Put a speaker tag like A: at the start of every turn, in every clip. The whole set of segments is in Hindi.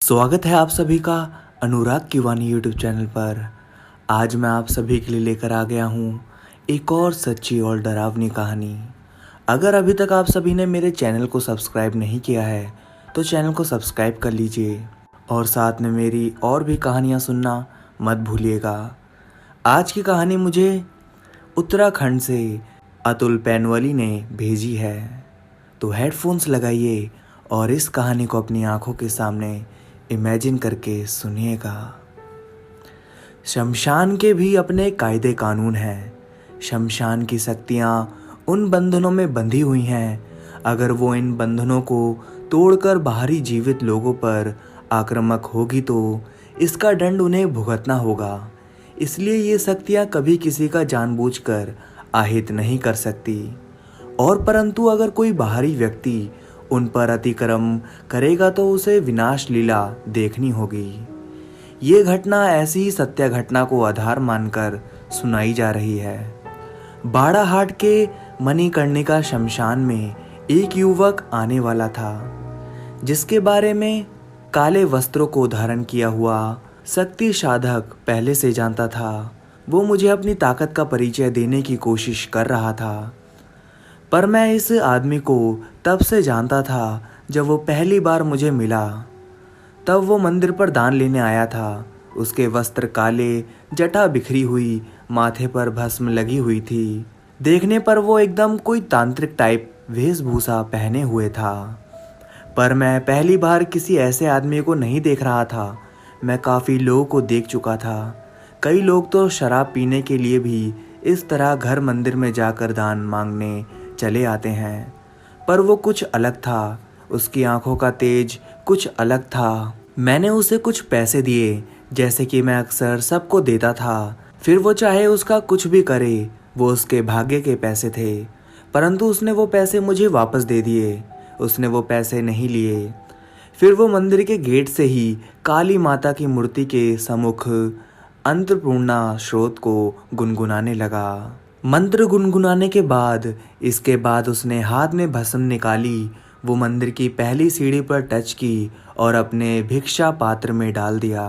A: स्वागत है आप सभी का अनुराग की वाणी यूट्यूब चैनल पर। आज मैं आप सभी के लिए लेकर आ गया हूँ एक और सच्ची और डरावनी कहानी। अगर अभी तक आप सभी ने मेरे चैनल को सब्सक्राइब नहीं किया है तो चैनल को सब्सक्राइब कर लीजिए और साथ में मेरी और भी कहानियाँ सुनना मत भूलिएगा। आज की कहानी मुझे उत्तराखंड से अतुल पैनवाली ने भेजी है, तो हेडफोन्स लगाइए और इस कहानी को अपनी आंखों के सामने इमेजिन करके सुनिएगा। शमशान के भी अपने कायदे कानून हैं। शमशान की शक्तियाँ उन बंधनों में बंधी हुई हैं। अगर वो इन बंधनों को तोड़कर बाहरी जीवित लोगों पर आक्रामक होगी तो इसका दंड उन्हें भुगतना होगा। इसलिए ये शक्तियाँ कभी किसी का जानबूझकर आहित नहीं कर सकती। और परंतु अगर कोई बाहरी व्यक्ति उन पर अतिक्रम करेगा तो उसे विनाश लीला देखनी होगी। ये घटना ऐसी ही सत्य घटना को आधार मानकर सुनाई जा रही है। बाड़ाहाट के मणिकर्णिका शमशान में एक युवक आने वाला था, जिसके बारे में काले वस्त्रों को धारण किया हुआ शक्ति साधक पहले से जानता था। वो मुझे अपनी ताकत का परिचय देने की कोशिश कर रहा था, पर मैं इस आदमी को तब से जानता था जब वो पहली बार मुझे मिला। तब वो मंदिर पर दान लेने आया था। उसके वस्त्र काले, जटा बिखरी हुई, माथे पर भस्म लगी हुई थी। देखने पर वो एकदम कोई तांत्रिक टाइप वेशभूषा पहने हुए था। पर मैं पहली बार किसी ऐसे आदमी को नहीं देख रहा था। मैं काफ़ी लोगों को देख चुका था। कई लोग तो शराब पीने के लिए भी इस तरह घर मंदिर में जाकर दान मांगने चले आते हैं, पर वो कुछ अलग था। उसकी आंखों का तेज कुछ अलग था। मैंने उसे कुछ पैसे दिए, जैसे कि मैं अक्सर सबको देता था। फिर वो चाहे उसका कुछ भी करे, वो उसके भाग्य के पैसे थे। परंतु उसने वो पैसे मुझे वापस दे दिए। उसने वो पैसे नहीं लिए। फिर वो मंदिर के गेट से ही काली माता की मूर्ति के सम्मुख अन्नपूर्णा स्रोत को गुनगुनाने लगा। मंत्र गुनगुनाने के बाद इसके बाद उसने हाथ में भस्म निकाली। वो मंदिर की पहली सीढ़ी पर टच की और अपने भिक्षा पात्र में डाल दिया।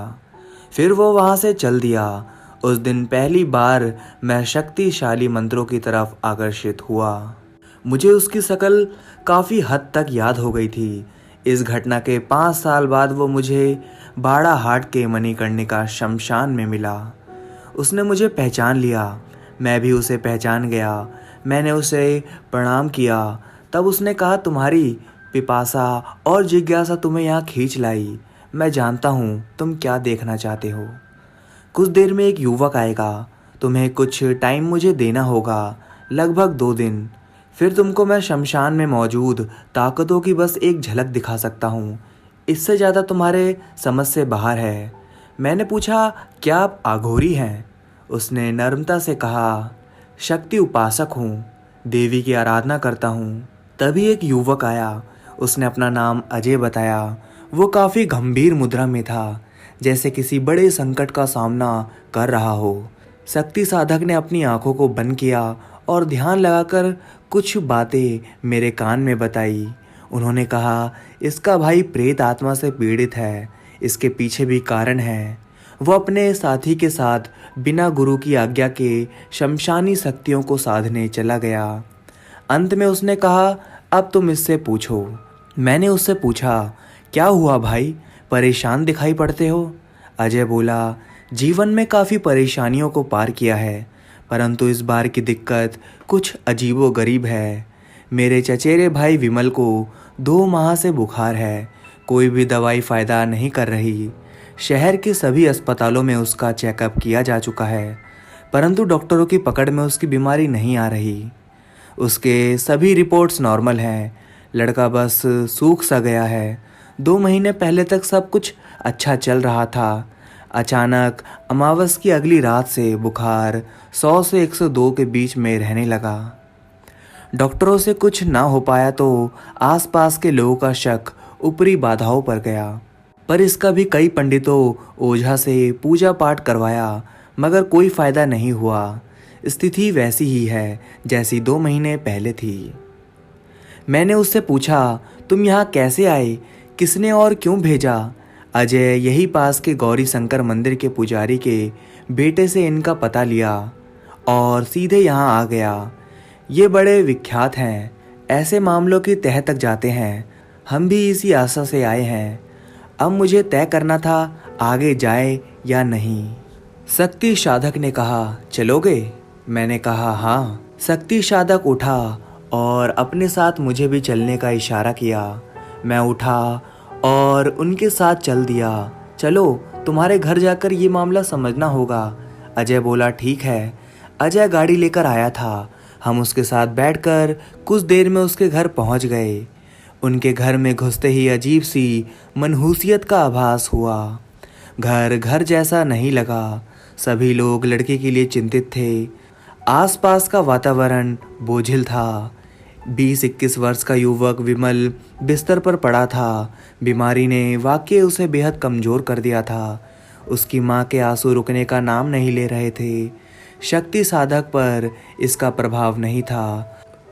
A: फिर वो वहाँ से चल दिया। उस दिन पहली बार मैं शक्तिशाली मंत्रों की तरफ आकर्षित हुआ। मुझे उसकी शक्ल काफ़ी हद तक याद हो गई थी। इस घटना के 5 साल बाद वो मुझे बाड़ाहाट के मणिकर्णिका शमशान में मिला। उसने मुझे पहचान लिया। मैं भी उसे पहचान गया। मैंने उसे प्रणाम किया। तब उसने कहा, तुम्हारी पिपासा और जिज्ञासा तुम्हें यहाँ खींच लाई। मैं जानता हूँ तुम क्या देखना चाहते हो। कुछ देर में एक युवक आएगा। तुम्हें कुछ टाइम मुझे देना होगा, लगभग 2 दिन। फिर तुमको मैं शमशान में मौजूद ताकतों की बस एक झलक दिखा सकता हूँ। इससे ज़्यादा तुम्हारे समझ से बाहर है। मैंने पूछा, क्या आप अघोरी हैं? उसने नम्रता से कहा, शक्ति उपासक हूँ, देवी की आराधना करता हूँ। तभी एक युवक आया। उसने अपना नाम अजय बताया। वो काफ़ी गंभीर मुद्रा में था, जैसे किसी बड़े संकट का सामना कर रहा हो। शक्ति साधक ने अपनी आंखों को बंद किया और ध्यान लगाकर कुछ बातें मेरे कान में बताई। उन्होंने कहा, इसका भाई प्रेत आत्मा से पीड़ित है। इसके पीछे भी कारण है। वो अपने साथी के साथ बिना गुरु की आज्ञा के शमशानी शक्तियों को साधने चला गया। अंत में उसने कहा, अब तुम इससे पूछो। मैंने उससे पूछा, क्या हुआ भाई, परेशान दिखाई पड़ते हो? अजय बोला, जीवन में काफ़ी परेशानियों को पार किया है, परंतु इस बार की दिक्कत कुछ अजीबोगरीब है। मेरे चचेरे भाई विमल को 2 माह से बुखार है। कोई भी दवाई फ़ायदा नहीं कर रही। शहर के सभी अस्पतालों में उसका चेकअप किया जा चुका है, परंतु डॉक्टरों की पकड़ में उसकी बीमारी नहीं आ रही। उसके सभी रिपोर्ट्स नॉर्मल हैं। लड़का बस सूख सा गया है। 2 महीने पहले तक सब कुछ अच्छा चल रहा था। अचानक अमावस की अगली रात से बुखार 100 से 102 के बीच में रहने लगा। डॉक्टरों से कुछ ना हो पाया तो आसपास के लोगों का शक ऊपरी बाधाओं पर गया, पर इसका भी कई पंडितों ओझा से पूजा पाठ करवाया, मगर कोई फ़ायदा नहीं हुआ। स्थिति वैसी ही है जैसी 2 महीने पहले थी। मैंने उससे पूछा, तुम यहाँ कैसे आए? किसने और क्यों भेजा? अजय यही पास के गौरी शंकर मंदिर के पुजारी के बेटे से इनका पता लिया और सीधे यहाँ आ गया। ये बड़े विख्यात हैं, ऐसे मामलों की तह तक जाते हैं। हम भी इसी आशा से आए हैं। अब मुझे तय करना था आगे जाए या नहीं। शक्ति साधक ने कहा, चलोगे? मैंने कहा हाँ। शक्ति साधक उठा और अपने साथ मुझे भी चलने का इशारा किया। मैं उठा और उनके साथ चल दिया। चलो, तुम्हारे घर जाकर ये मामला समझना होगा। अजय बोला, ठीक है। अजय गाड़ी लेकर आया था। हम उसके साथ बैठकर कुछ देर में उसके घर पहुंच गए। उनके घर में घुसते ही अजीब सी मनहूसियत का आभास हुआ। घर घर जैसा नहीं लगा। सभी लोग लड़के के लिए चिंतित थे। आसपास का वातावरण बोझिल था। 20-21 वर्ष का युवक विमल बिस्तर पर पड़ा था। बीमारी ने वाकई उसे बेहद कमज़ोर कर दिया था। उसकी माँ के आंसू रुकने का नाम नहीं ले रहे थे। शक्ति साधक पर इसका प्रभाव नहीं था,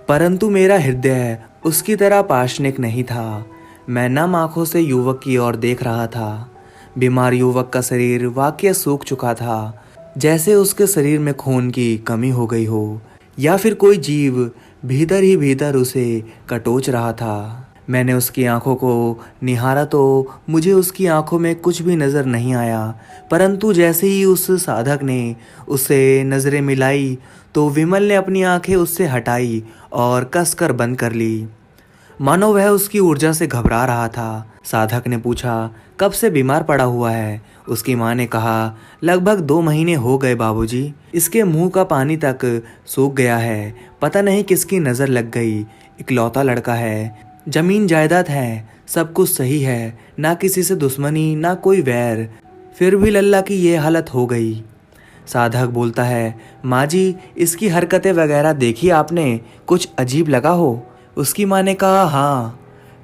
A: परंतु मेरा हृदय उसकी तरह पाषाणिक नहीं था। मैं नम आंखों से युवक की ओर देख रहा था। बीमार युवक का शरीर वाकई सूख चुका था, जैसे उसके शरीर में खून की कमी हो गई हो या फिर कोई जीव भीतर ही भीतर उसे कटोच रहा था। मैंने उसकी आंखों को निहारा तो मुझे उसकी आंखों में कुछ भी नज़र नहीं आया, परंतु जैसे ही उस साधक ने उससे नज़रें मिलाई तो विमल ने अपनी आंखें उससे हटाई और कसकर बंद कर ली, मानो वह उसकी ऊर्जा से घबरा रहा था। साधक ने पूछा, कब से बीमार पड़ा हुआ है? उसकी माँ ने कहा, लगभग 2 महीने हो गए बाबूजी। इसके मुंह का पानी तक सूख गया है। पता नहीं किसकी नज़र लग गई। इकलौता लड़का है, जमीन जायदाद है, सब कुछ सही है, ना किसी से दुश्मनी ना कोई वैर, फिर भी लल्ला की ये हालत हो गई। साधक बोलता है, माँ जी, इसकी हरकतें वगैरह देखी आपने? कुछ अजीब लगा हो? उसकी माँ ने कहा, हाँ,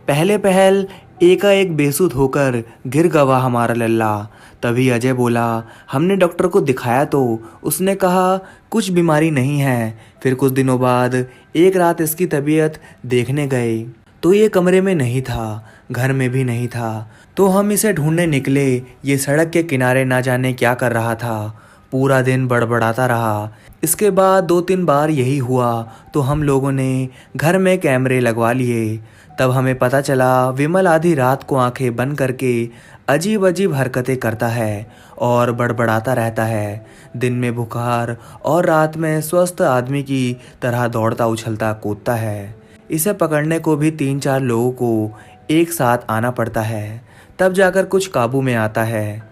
A: पहले पहल एकाएक बेसुध होकर गिर गवा हमारा लल्ला। तभी अजय बोला, हमने डॉक्टर को दिखाया तो उसने कहा कुछ बीमारी नहीं है। फिर कुछ दिनों बाद एक रात इसकी तबीयत देखने गए तो ये कमरे में नहीं था, घर में भी नहीं था। तो हम इसे ढूंढने निकले। ये सड़क के किनारे ना जाने क्या कर रहा था। पूरा दिन बड़बड़ाता रहा। इसके बाद 2-3 बार यही हुआ तो हम लोगों ने घर में कैमरे लगवा लिए। तब हमें पता चला विमल आधी रात को आंखें बंद करके अजीब अजीब हरकतें करता है और बड़बड़ाता रहता है। दिन में बुखार और रात में स्वस्थ आदमी की तरह दौड़ता उछलता कूदता है। इसे पकड़ने को भी 3-4 लोगों को एक साथ आना पड़ता है, तब जाकर कुछ काबू में आता है।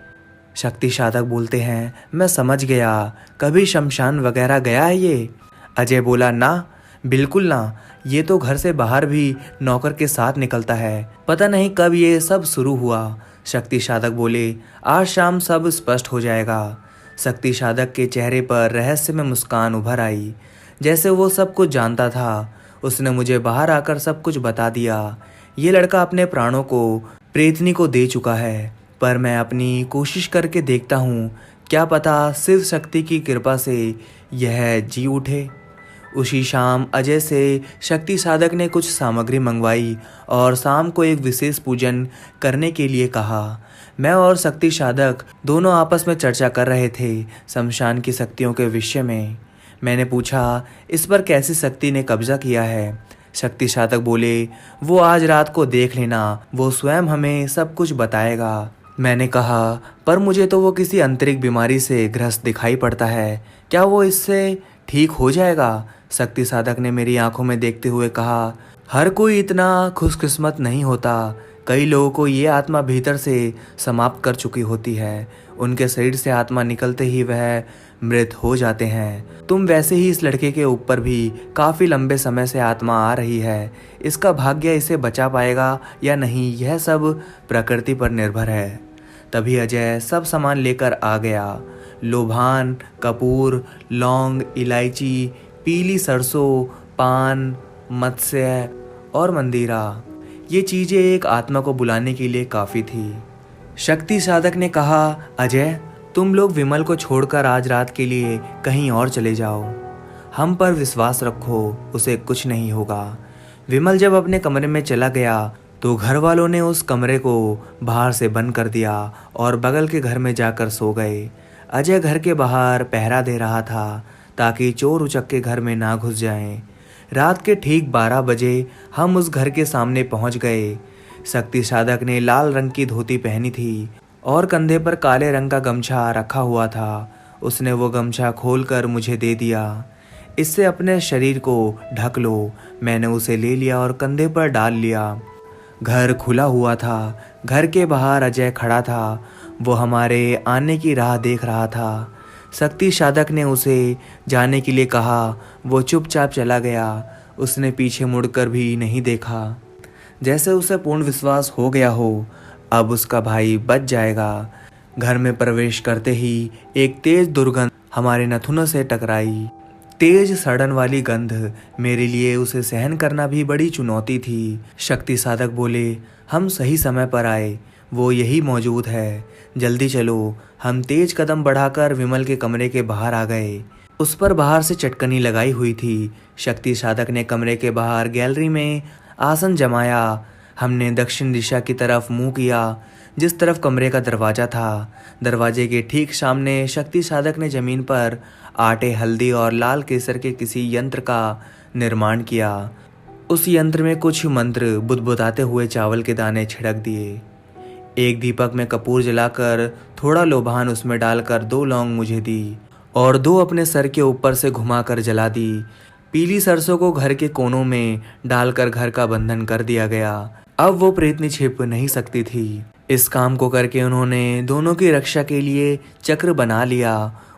A: शक्ति साधक बोलते हैं, मैं समझ गया। कभी शमशान वगैरह गया है ये? अजय बोला, ना, बिल्कुल ना। ये तो घर से बाहर भी नौकर के साथ निकलता है। पता नहीं कब ये सब शुरू हुआ। शक्ति साधक बोले, आज शाम सब स्पष्ट हो जाएगा। शक्ति साधक के चेहरे पर रहस्य में मुस्कान उभर आई, जैसे वो सब कुछ जानता था। उसने मुझे बाहर आकर सब कुछ बता दिया। ये लड़का अपने प्राणों को प्रेतनी को दे चुका है, पर मैं अपनी कोशिश करके देखता हूँ, क्या पता शिव शक्ति की कृपा से यह जी उठे। उसी शाम अजय से शक्ति साधक ने कुछ सामग्री मंगवाई और शाम को एक विशेष पूजन करने के लिए कहा। मैं और शक्ति साधक दोनों आपस में चर्चा कर रहे थे शमशान की शक्तियों के विषय में। मैंने पूछा, इस पर कैसी शक्ति ने कब्जा किया है? शक्ति साधक बोले, वो आज रात को देख लेना, वो स्वयं हमें सब कुछ बताएगा। मैंने कहा, पर मुझे तो वो किसी आंतरिक बीमारी से ग्रस्त दिखाई पड़ता है, क्या वो इससे ठीक हो जाएगा? शक्ति साधक ने मेरी आंखों में देखते हुए कहा, हर कोई इतना खुशकिस्मत नहीं होता। कई लोगों को ये आत्मा भीतर से समाप्त कर चुकी होती है। उनके शरीर से आत्मा निकलते ही वह मृत हो जाते हैं। तुम वैसे ही इस लड़के के ऊपर भी काफ़ी लंबे समय से आत्मा आ रही है। इसका भाग्य इसे बचा पाएगा या नहीं, यह सब प्रकृति पर निर्भर है। तभी अजय सब सामान लेकर आ गया। लोभान, कपूर, लौंग, इलायची, पीली सरसों, पान, मत्स्य और मंदिरा। ये चीज़ें एक आत्मा को बुलाने के लिए काफ़ी थी। शक्ति साधक ने कहा, अजय, तुम लोग विमल को छोड़कर आज रात के लिए कहीं और चले जाओ। हम पर विश्वास रखो, उसे कुछ नहीं होगा। विमल जब अपने कमरे में चला गया तो घर वालों ने उस कमरे को बाहर से बंद कर दिया और बगल के घर में जाकर सो गए। अजय घर के बाहर पहरा दे रहा था ताकि चोर उचक्के घर में ना घुस जाएं। रात के ठीक 12 बजे हम उस घर के सामने पहुंच गए। शक्ति साधक ने लाल रंग की धोती पहनी थी और कंधे पर काले रंग का गमछा रखा हुआ था। उसने वो गमछा खोलकर मुझे दे दिया। इससे अपने शरीर को ढक लो। मैंने उसे ले लिया और कंधे पर डाल लिया। घर खुला हुआ था। घर के बाहर अजय खड़ा था। वो हमारे आने की राह देख रहा था। शक्ति साधक ने उसे जाने के लिए कहा। वो चुपचाप चला गया। उसने पीछे मुड़कर भी नहीं देखा, जैसे उसे पूर्ण विश्वास हो गया हो अब उसका भाई बच जाएगा। घर में प्रवेश करते ही एक तेज दुर्गंध हमारे नथुनों से टकराई। तेज सड़न वाली गंध, मेरे लिए उसे सहन करना भी बड़ी चुनौती थी। शक्ति साधक बोले, हम सही समय पर आए, वो यही मौजूद है, जल्दी चलो। हम तेज कदम बढ़ाकर विमल के कमरे के बाहर आ गए। उस पर बाहर से चटकनी लगाई हुई थी। शक्ति साधक ने कमरे के बाहर गैलरी में आसन जमाया। हमने दक्षिण दिशा की तरफ मुंह किया, जिस तरफ कमरे का दरवाजा था। दरवाजे के ठीक सामने शक्ति साधक ने जमीन पर आटे, हल्दी और लाल केसर के किसी यंत्र का निर्माण किया। उस यंत्र में कुछ मंत्र बुदबुदाते हुए चावल के दाने छिड़क दिए। एक दीपक में कपूर जलाकर थोड़ा लोबान उसमें डालकर 2 लौंग मुझे दी और 2 अपने सर के ऊपर से घुमाकर जला दी। पीली सरसों को घर के कोनों में डालकर घर का बंधन कर दिया गया। अब वो प्रेतनी छिप नहीं सकती थी। इस काम को करके उन्होंने दोनों की रक्षा के लिए चक्र बना लिया।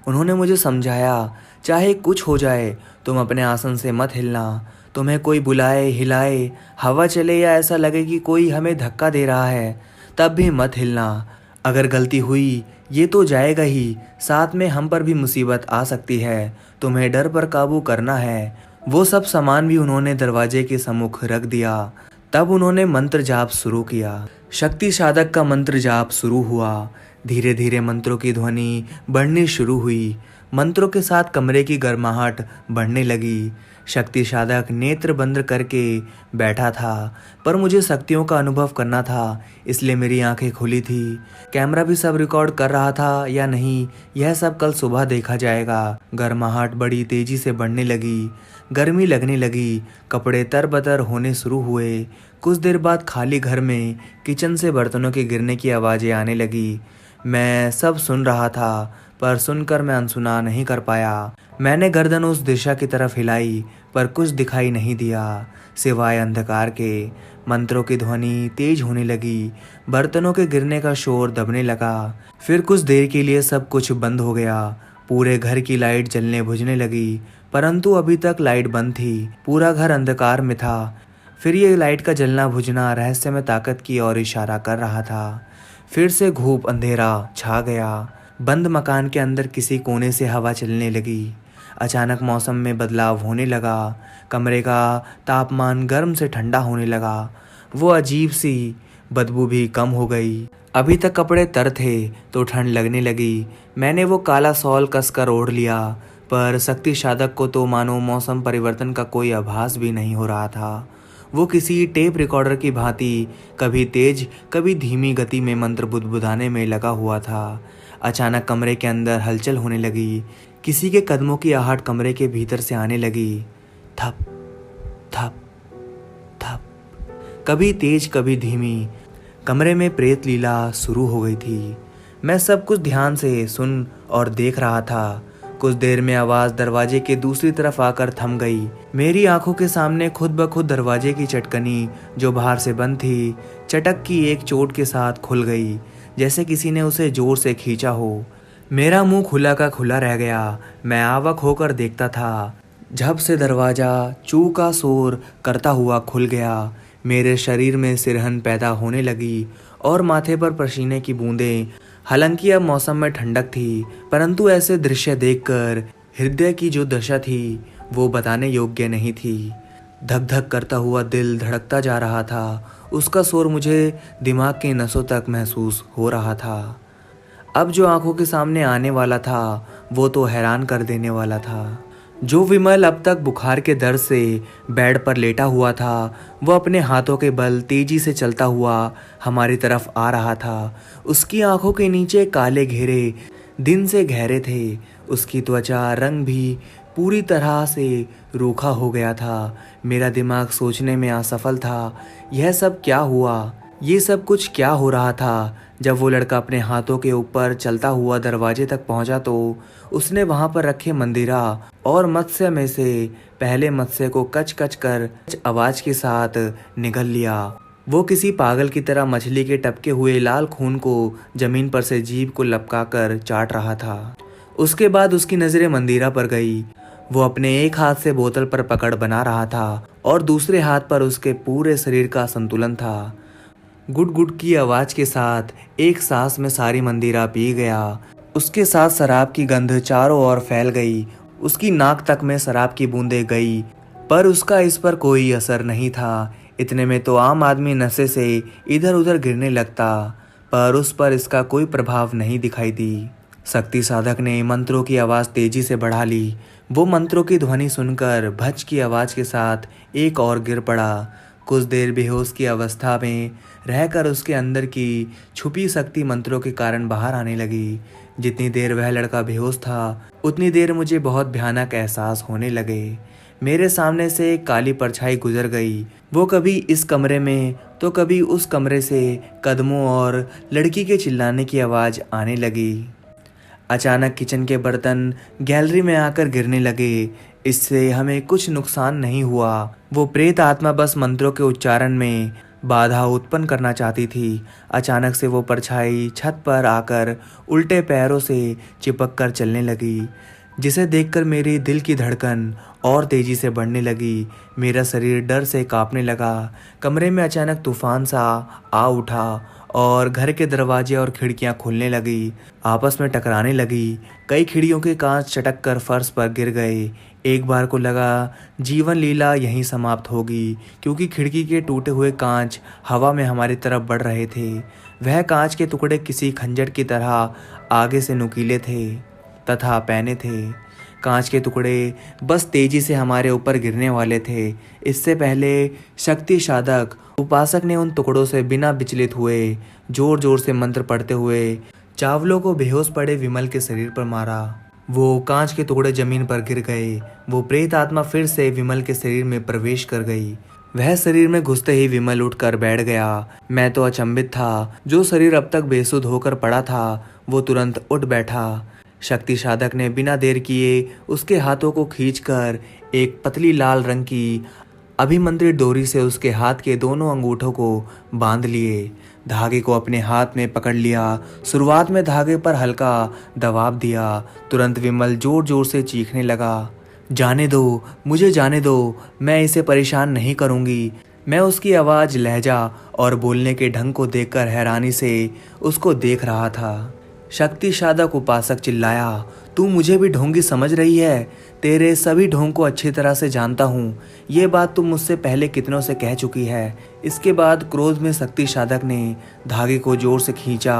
A: उन्होंने मुझे समझाया, चाहे कुछ हो जाए तुम अपने आसन से मत हिलना। तुम्हें कोई बुलाए, हिलाए, हवा चले या ऐसा लगे कि कोई हमें धक्का दे रहा है, तब भी मत हिलना। अगर गलती हुई ये तो जाएगा ही, साथ में हम पर भी मुसीबत आ सकती है। तुम्हें डर पर काबू करना है। वो सब सामान भी उन्होंने दरवाजे के सम्मुख रख दिया। तब उन्होंने मंत्र जाप शुरू किया। शक्ति साधक का मंत्र जाप शुरू हुआ। धीरे धीरे मंत्रों की ध्वनि बढ़नी शुरू हुई। मंत्रों के साथ कमरे की गर्माहट बढ़ने लगी। शक्ति साधक नेत्र बंद करके बैठा था, पर मुझे शक्तियों का अनुभव करना था, इसलिए मेरी आंखें खुली थी। कैमरा भी सब रिकॉर्ड कर रहा था या नहीं, यह सब कल सुबह देखा जाएगा। गर्माहट बड़ी तेजी से बढ़ने लगी। गर्मी लगने लगी। कपड़े तरबतर होने शुरू हुए। कुछ देर बाद खाली घर में किचन से बर्तनों के गिरने की आवाज़ें आने लगी। मैं सब सुन रहा था, पर सुनकर मैं अनसुना नहीं कर पाया। मैंने गर्दन उस दिशा की तरफ हिलाई, पर कुछ दिखाई नहीं दिया सिवाय अंधकार के। मंत्रों की ध्वनि तेज होने लगी। बर्तनों के गिरने का शोर दबने लगा। फिर कुछ देर के लिए सब कुछ बंद हो गया। पूरे घर की लाइट जलने बुझने लगी, परंतु अभी तक लाइट बंद थी। पूरा घर अंधकार में था। फिर ये लाइट का जलना बुझना रहस्यमय ताकत की ओर इशारा कर रहा था। फिर से घूप अंधेरा छा गया। बंद मकान के अंदर किसी कोने से हवा चलने लगी। अचानक मौसम में बदलाव होने लगा। कमरे का तापमान गर्म से ठंडा होने लगा। वो अजीब सी बदबू भी कम हो गई। अभी तक कपड़े तर थे तो ठंड लगने लगी। मैंने वो काला शॉल कसकर ओढ़ लिया, पर शक्ति साधक को तो मानो मौसम परिवर्तन का कोई आभास भी नहीं हो रहा था। वो किसी टेप रिकॉर्डर की भांति कभी तेज कभी धीमी गति में मंत्र बुदबुदाने में लगा हुआ था। अचानक कमरे के अंदर हलचल होने लगी। किसी के कदमों की आहट कमरे के भीतर से आने लगी। थप थप थप, कभी तेज कभी धीमी। कमरे में प्रेत लीला शुरू हो गई थी। मैं सब कुछ ध्यान से सुन और देख रहा था। कुछ देर में आवाज़ दरवाजे के दूसरी तरफ आकर थम गई। मेरी आंखों के सामने खुद ब खुद दरवाजे की चटकनी, जो बाहर से बंद थी, चटक की एक चोट के साथ खुल गई, जैसे किसी ने उसे जोर से खींचा हो। मेरा मुंह खुला का खुला रह गया। मैं आवाक होकर देखता था। झप से दरवाज़ा चू का शोर करता हुआ खुल गया। मेरे शरीर में सिरहन पैदा होने लगी और माथे पर पसीने की बूंदें। हालांकि अब मौसम में ठंडक थी, परंतु ऐसे दृश्य देखकर हृदय की जो दशा थी वो बताने योग्य नहीं थी। धक धक करता हुआ दिल धड़कता जा रहा था। उसका शोर मुझे दिमाग के नसों तक महसूस हो रहा था। अब जो आंखों के सामने आने वाला था वो तो हैरान कर देने वाला था। जो विमल अब तक बुखार के दर्द से बेड पर लेटा हुआ था, वो अपने हाथों के बल तेजी से चलता हुआ हमारी तरफ आ रहा था। उसकी आंखों के नीचे काले घेरे दिन से गहरे थे। उसकी त्वचा रंग भी पूरी तरह से रूखा हो गया था। मेरा दिमाग सोचने में असफल था, यह सब क्या हुआ? ये सब कुछ क्या हो रहा था? जब वो लड़का अपने हाथों के ऊपर चलता हुआ दरवाजे तक पहुंचा तो उसने वहां पर रखे मंदिरा और मत्स्य में से पहले मत्स्य को कच कच कर आवाज के साथ निगल लिया। वो किसी पागल की तरह मछली के टपके हुए लाल खून को जमीन पर से जीभ को लपकाकर चाट रहा था। उसके बाद उसकी नजरें मंदिरा पर गई। वो अपने एक हाथ से बोतल पर पकड़ बना रहा था और दूसरे हाथ पर उसके पूरे शरीर का संतुलन था। गुट गुट की आवाज के साथ एक सांस में सारी मंदिरा पी गया। उसके साथ शराब की गंध चारों ओर फैल गई। उसकी नाक तक में शराब की बूंदें गई, पर उसका इस पर कोई असर नहीं था। इतने में तो आम आदमी नशे से इधर उधर गिरने लगता, पर उस पर इसका कोई प्रभाव नहीं दिखाई दी। शक्ति साधक ने मंत्रों की आवाज तेजी से बढ़ा ली। वो मंत्रों की ध्वनि सुनकर भच की आवाज के साथ एक और गिर पड़ा। कुछ देर बेहोश की अवस्था में रहकर उसके अंदर की छुपी शक्ति मंत्रों के कारण बाहर आने लगी। जितनी देर वह लड़का बेहोश था, उतनी देर मुझे बहुत भयानक एहसास होने लगे। मेरे सामने से एक काली परछाई गुजर गई। वो कभी इस कमरे में तो कभी उस कमरे से कदमों और लड़की के चिल्लाने की आवाज़ आने लगी। अचानक किचन के बर्तन गैलरी में आकर गिरने लगे। इससे हमें कुछ नुकसान नहीं हुआ। वो प्रेत आत्मा बस मंत्रों के उच्चारण में बाधा उत्पन्न करना चाहती थी। अचानक से वो परछाई छत पर आकर उल्टे पैरों से चिपक कर चलने लगी, जिसे देखकर मेरी दिल की धड़कन और तेजी से बढ़ने लगी। मेरा शरीर डर से कांपने लगा। कमरे में अचानक तूफान सा आ उठा और घर के दरवाजे और खिड़कियां खुलने लगी, आपस में टकराने लगी। कई खिड़कियों के कांच चटक कर फर्श पर गिर गए। एक बार को लगा जीवन लीला यहीं समाप्त होगी, क्योंकि खिड़की के टूटे हुए कांच हवा में हमारी तरफ बढ़ रहे थे। वह कांच के टुकड़े किसी खंजर की तरह आगे से नुकीले थे तथा पैने थे। कांच के टुकड़े बस तेजी से हमारे ऊपर गिरने वाले थे। इससे पहले शक्ति साधक उपासक ने उन टुकड़ों से बिना विचलित हुए जोर जोर से मंत्र पढ़ते हुए चावलों को बेहोश पड़े विमल के शरीर पर मारा। वो कांच के टुकड़े जमीन पर गिर गए। वो प्रेत आत्मा फिर से विमल के शरीर में प्रवेश कर गई। वह शरीर में घुसते ही विमल उठकर बैठ गया। मैं तो अचंभित था। जो शरीर अब तक बेसुध होकर पड़ा था, वो तुरंत उठ बैठा। शक्ति साधक ने बिना देर किए उसके हाथों को खींचकर एक पतली लाल रंग की अभिमंत्रित डोरी से उसके हाथ के दोनों अंगूठों को बांध लिए। धागे को अपने हाथ में पकड़ लिया। शुरुआत में धागे पर हल्का दबाव दिया। तुरंत विमल जोर जोर से चीखने लगा, जाने दो, मुझे जाने दो, मैं इसे परेशान नहीं करूंगी। मैं उसकी आवाज़, लहजा और बोलने के ढंग को देखकर हैरानी से उसको देख रहा था। शक्ति साधक उपासक चिल्लाया, तू मुझे भी ढोंगी समझ रही है? तेरे सभी ढोंग को अच्छी तरह से जानता हूँ। ये बात तुम मुझसे पहले कितनों से कह चुकी है। इसके बाद क्रोध में शक्ति साधक ने धागे को जोर से खींचा।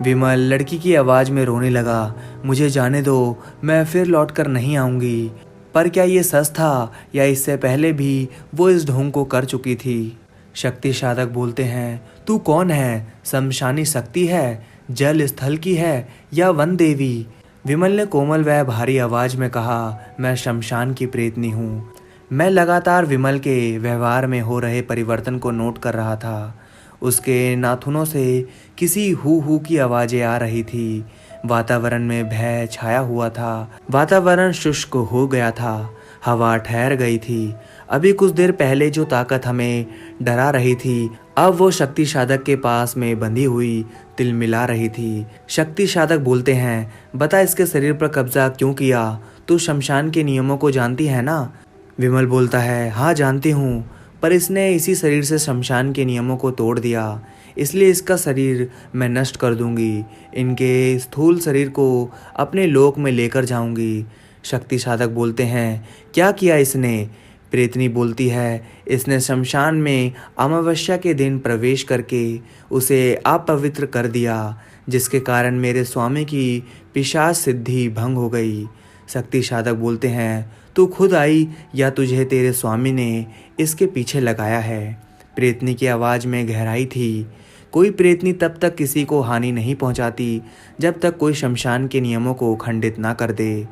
A: विमल लड़की की आवाज़ में रोने लगा, मुझे जाने दो, मैं फिर लौट कर नहीं आऊँगी। पर क्या ये सच था या इससे पहले भी वो इस ढोंग को कर चुकी थी? शक्ति साधक बोलते हैं, तू कौन है? शमशानी शक्ति है, जल स्थल की है या वन देवी? विमल ने कोमल व भारी आवाज में कहा, मैं शमशान की प्रेतनी हूँ। मैं लगातार विमल के व्यवहार में हो रहे परिवर्तन को नोट कर रहा था। उसके नाखूनों से किसी हू की आवाजें आ रही थी। वातावरण में भय छाया हुआ था। वातावरण शुष्क हो गया था। हवा ठहर गई थी। अभी कुछ देर पहले जो ताकत हमें डरा रही थी, अब वो शक्ति साधक के पास में बंधी हुई तिलमिला रही थी। शक्ति साधक बोलते हैं, बता इसके शरीर पर कब्जा क्यों किया? तू शमशान के नियमों को जानती है ना? विमल बोलता है, हाँ जानती हूँ, पर इसने इसी शरीर से शमशान के नियमों को तोड़ दिया, इसलिए इसका शरीर मैं नष्ट कर दूंगी। इनके स्थूल शरीर को अपने लोक में लेकर जाऊंगी। शक्ति साधक बोलते हैं, क्या किया इसने? प्रेतनी बोलती है, इसने शमशान में अमावस्या के दिन प्रवेश करके उसे अपवित्र कर दिया, जिसके कारण मेरे स्वामी की पिशाच सिद्धि भंग हो गई। शक्ति साधक बोलते हैं, तू खुद आई या तुझे तेरे स्वामी ने इसके पीछे लगाया है। प्रेतनी की आवाज़ में गहराई थी। कोई प्रेतनी तब तक किसी को हानि नहीं पहुंचाती जब तक कोई शमशान के नियमों को खंडित ना कर दे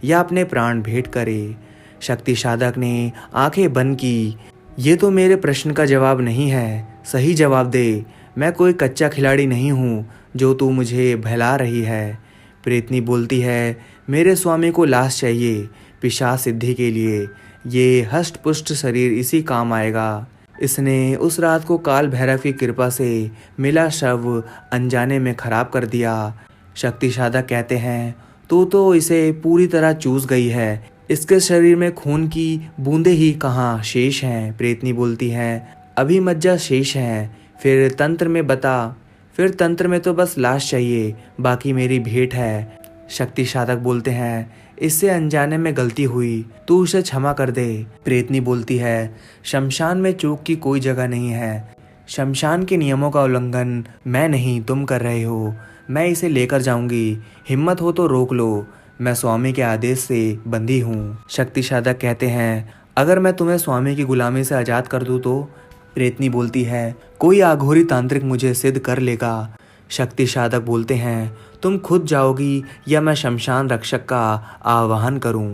A: या अपने प्राण भेंट करे। शक्ति साधक ने आंखें बंद की। ये तो मेरे प्रश्न का जवाब नहीं है, सही जवाब दे। मैं कोई कच्चा खिलाड़ी नहीं हूँ जो तू मुझे बहला रही है। प्रेतनी बोलती है, मेरे स्वामी को लाश चाहिए पिशाच सिद्धि के लिए। ये हष्ट पुष्ट शरीर इसी काम आएगा। इसने उस रात को काल भैरव की कृपा से मिला शव अनजाने में खराब कर दिया। शक्ति साधक कहते हैं, तू तो इसे पूरी तरह चूस गई है। इसके शरीर में खून की बूंदें ही कहाँ शेष हैं। प्रेतनी बोलती है, अभी मज्जा शेष है। फिर तंत्र में बता। फिर तंत्र में तो बस लाश चाहिए, बाकी मेरी भेंट है। शक्ति साधक बोलते हैं, इससे अनजाने में गलती हुई, तू उसे क्षमा कर दे। प्रेतनी बोलती है, शमशान में चूक की कोई जगह नहीं है। शमशान के नियमों का उल्लंघन मैं नहीं तुम कर रहे हो। मैं इसे लेकर जाऊंगी, हिम्मत हो तो रोक लो। मैं स्वामी के आदेश से बंधी हूँ। शक्ति साधक कहते हैं, अगर मैं तुम्हें स्वामी की गुलामी से आज़ाद कर दूँ तो? प्रेतनी बोलती है, कोई आघोरी तांत्रिक मुझे सिद्ध कर लेगा। शक्ति साधक बोलते हैं, तुम खुद जाओगी या मैं शमशान रक्षक का आह्वान करूं?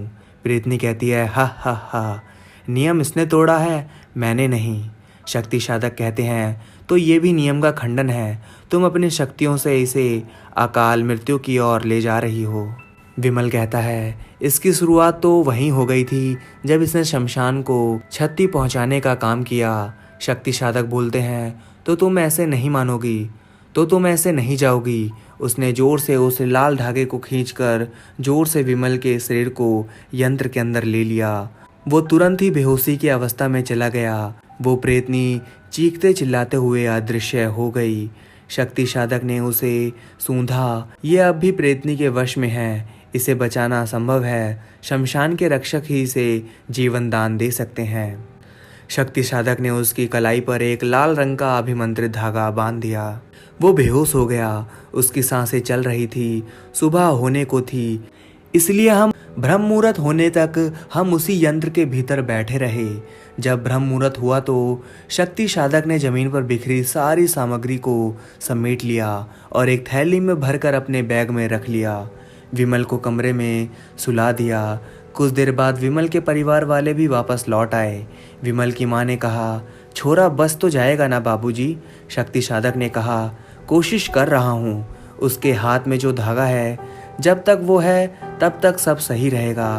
A: प्रेतनी कहती है, हा हा हा, नियम इसने तोड़ा है, मैंने नहीं। शक्ति साधक कहते हैं, तो ये भी नियम का खंडन है। तुम अपनी शक्तियों से इसे अकाल मृत्यु की ओर ले जा रही हो। विमल कहता है, इसकी शुरुआत तो वहीं हो गई थी जब इसने शमशान को क्षति पहुंचाने का काम किया। शक्ति साधक बोलते हैं, तो तुम ऐसे नहीं मानोगी, तो तुम ऐसे नहीं जाओगी। उसने जोर से उस लाल धागे को खींचकर जोर से विमल के शरीर को यंत्र के अंदर ले लिया। वो तुरंत ही बेहोशी की अवस्था में चला गया। वो प्रेतनी चीखते चिल्लाते हुए अदृश्य हो गई। शक्ति साधक ने उसे सूंधा। ये अब भी प्रेतनी के वश में है, इसे बचाना असंभव है। शमशान के रक्षक ही इसे जीवन दान दे सकते हैं। शक्ति साधक ने उसकी कलाई पर एक लाल रंग का अभिमंत्रित धागा बांध दिया। वो बेहोश हो गया। उसकी सांसें चल रही थी। सुबह होने को थी, इसलिए हम ब्रह्म मुहूर्त होने तक हम उसी यंत्र के भीतर बैठे रहे। जब ब्रह्म मुहूर्त हुआ तो शक्ति साधक ने जमीन पर बिखरी सारी सामग्री को समेट लिया और एक थैली में भरकर अपने बैग में रख लिया। विमल को कमरे में सुला दिया। कुछ देर बाद विमल के परिवार वाले भी वापस लौट आए। विमल की माँ ने कहा, छोरा बस तो जाएगा ना बाबूजी? शक्ति साधक ने कहा, कोशिश कर रहा हूँ। उसके हाथ में जो धागा है, जब तक वो है तब तक सब सही रहेगा।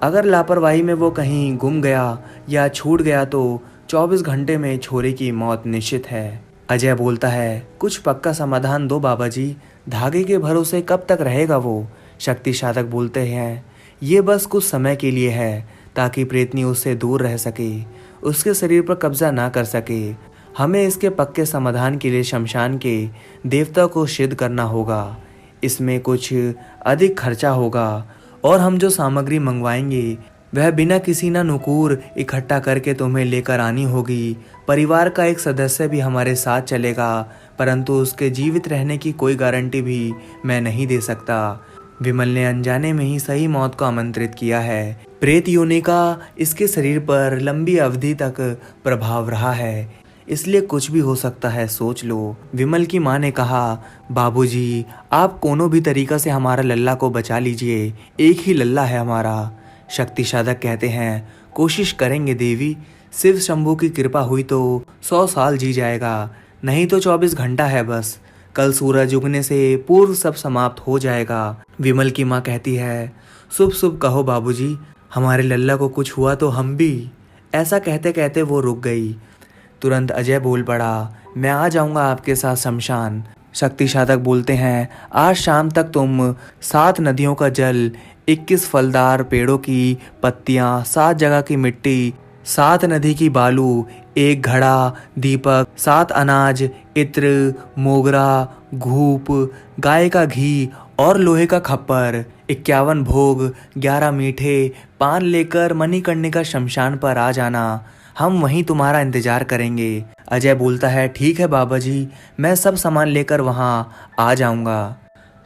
A: अगर लापरवाही में वो कहीं गुम गया या छूट गया तो 24 घंटे में छोरे की मौत निश्चित है। अजय बोलता है, कुछ पक्का समाधान दो बाबा जी, धागे के भरोसे कब तक रहेगा वो? शक्ति साधक बोलते हैं, ये बस कुछ समय के लिए है, ताकि प्रेतनी उससे दूर रह सके, उसके शरीर पर कब्जा ना कर सके। हमें इसके पक्के समाधान के लिए शमशान के देवता को सिद्ध करना होगा। इसमें कुछ अधिक खर्चा होगा और हम जो सामग्री मंगवाएंगे वह बिना किसी ना नुकूर इकट्ठा करके तुम्हें लेकर आनी होगी। परिवार का एक सदस्य भी हमारे साथ चलेगा, परंतु उसके जीवित रहने की कोई गारंटी भी मैं नहीं दे सकता। विमल ने अनजाने में ही सही मौत को आमंत्रित किया है। प्रेत योनि का इसके शरीर पर लंबी अवधि तक प्रभाव रहा है, इसलिए कुछ भी हो सकता है, सोच लो। विमल की माँ ने कहा, बाबूजी आप कोनो भी तरीका से हमारा लल्ला को बचा लीजिए, एक ही लल्ला है हमारा। शक्ति साधक कहते हैं, कोशिश करेंगे देवी, शिव शंभू की कृपा हुई तो 100 साल जी जाएगा, नहीं तो 24 घंटा है बस। कल सूरज उगने से पूर्व सब समाप्त हो जाएगा। विमल की माँ कहती है, शुभ शुभ कहो बाबूजी, हमारे लल्ला को कुछ हुआ तो हम भी। ऐसा कहते कहते वो रुक गई। तुरंत अजय बोल पड़ा, मैं आ जाऊंगा आपके साथ शमशान। शक्ति साधक बोलते हैं, आज शाम तक तुम 7 नदियों का जल, 21 फलदार पेड़ों की पत्तियां, 7 जगह की मिट्टी, 7 नदी की बालू, 1 घड़ा, दीपक, 7 अनाज, इत्र, मोगरा, घूप, गाय का घी और लोहे का खप्पर, 51 भोग, 11 मीठे पान लेकर मणिकर्णिका शमशान पर आ जाना। हम वहीं तुम्हारा इंतजार करेंगे। अजय बोलता है, ठीक है बाबा जी, मैं सब सामान लेकर वहाँ आ जाऊँगा।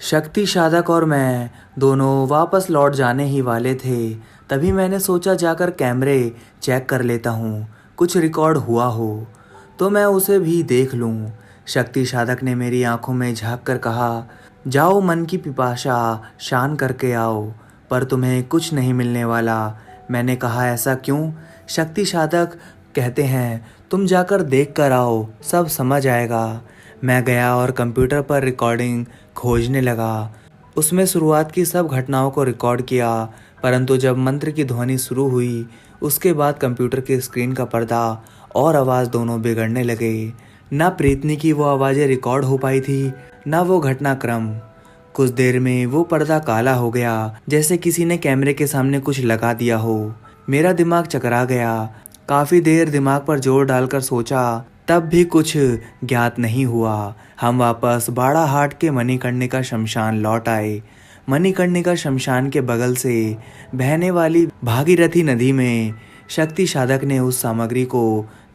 A: शक्ति साधक और मैं दोनों वापस लौट जाने ही वाले थे, तभी मैंने सोचा जाकर कैमरे चेक कर लेता हूँ, कुछ रिकॉर्ड हुआ हो तो मैं उसे भी देख लूँ। शक्ति साधक ने मेरी आंखों में झांक कर कहा, जाओ मन की पिपासा शांत करके आओ, पर तुम्हें कुछ नहीं मिलने वाला। मैंने कहा, ऐसा क्यों? शक्ति साधक कहते हैं, तुम जाकर देख कर आओ, सब समझ आएगा। मैं गया और कंप्यूटर पर रिकॉर्डिंग खोजने लगा। उसमें शुरुआत की सब घटनाओं को रिकॉर्ड किया, परंतु जब मंत्र की ध्वनि शुरू हुई, उसके बाद कंप्यूटर की स्क्रीन का पर्दा और आवाज़ दोनों बिगड़ने लगे। ना प्रीतनी की वो आवाज़ें रिकॉर्ड हो पाई थी, ना वो घटनाक्रम। कुछ देर में वो पर्दा काला हो गया, जैसे किसी ने कैमरे के सामने कुछ लगा दिया हो। मेरा दिमाग चकरा गया। काफ़ी देर दिमाग पर जोर डालकर सोचा, तब भी कुछ ज्ञात नहीं हुआ। हम वापस बाड़ाहाट के मणिकर्णिका शमशान लौट आए। मणिकर्णिका शमशान के बगल से बहने वाली भागीरथी नदी में शक्ति साधक ने उस सामग्री को